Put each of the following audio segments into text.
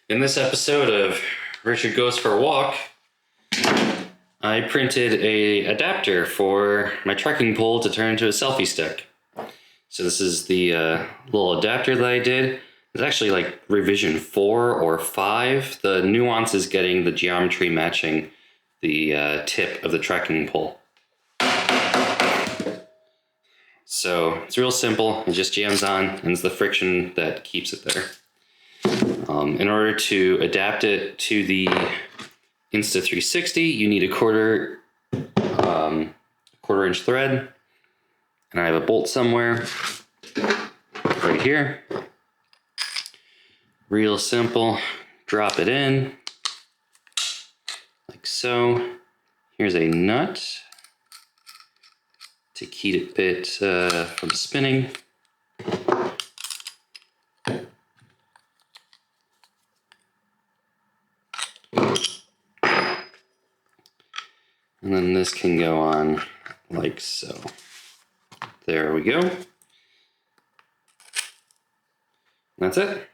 In this episode of Richard Goes for a Walk, I printed a adapter for my trekking pole to turn into a selfie stick. So this is the little adapter that I did. It's actually like revision 4 or 5. The nuance is getting the geometry matching the tip of the trekking pole. So it's real simple. It just jams on, and it's the friction that keeps it there. In order to adapt it to the Insta360, you need a quarter inch thread, and I have a bolt somewhere right here. Real simple. Drop it in like so. Here's a nut to keep it from spinning. And then this can go on like so. There we go. That's it.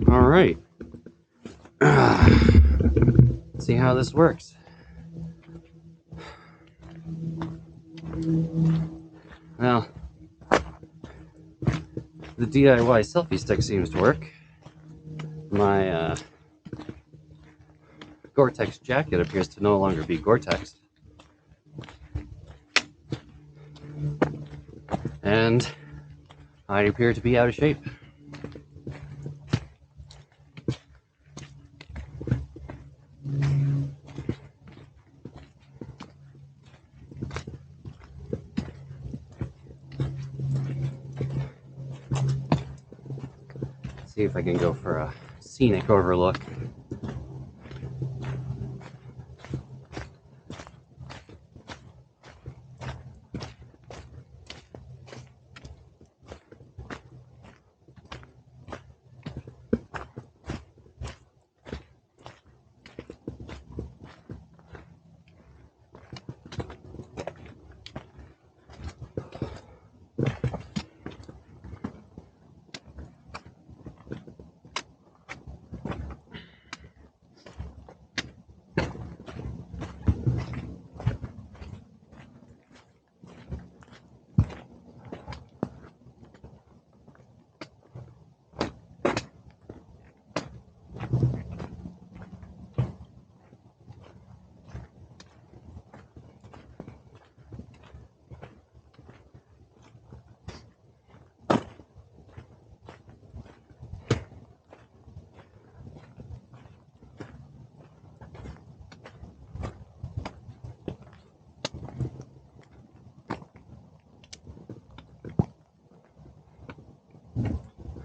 All right. See how this works. Well, the DIY selfie stick seems to work. My Gore-Tex jacket appears to no longer be Gore-Tex. And I appear to be out of shape. See if I can go for a scenic overlook.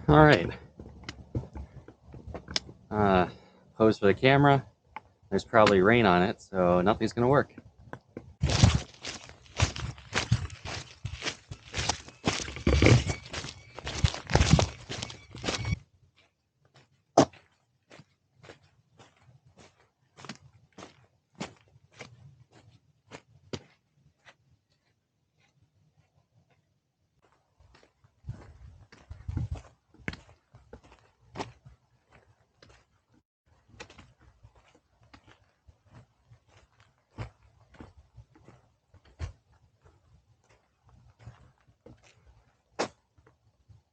All right. Pose for the camera. There's probably rain on it, so nothing's gonna work.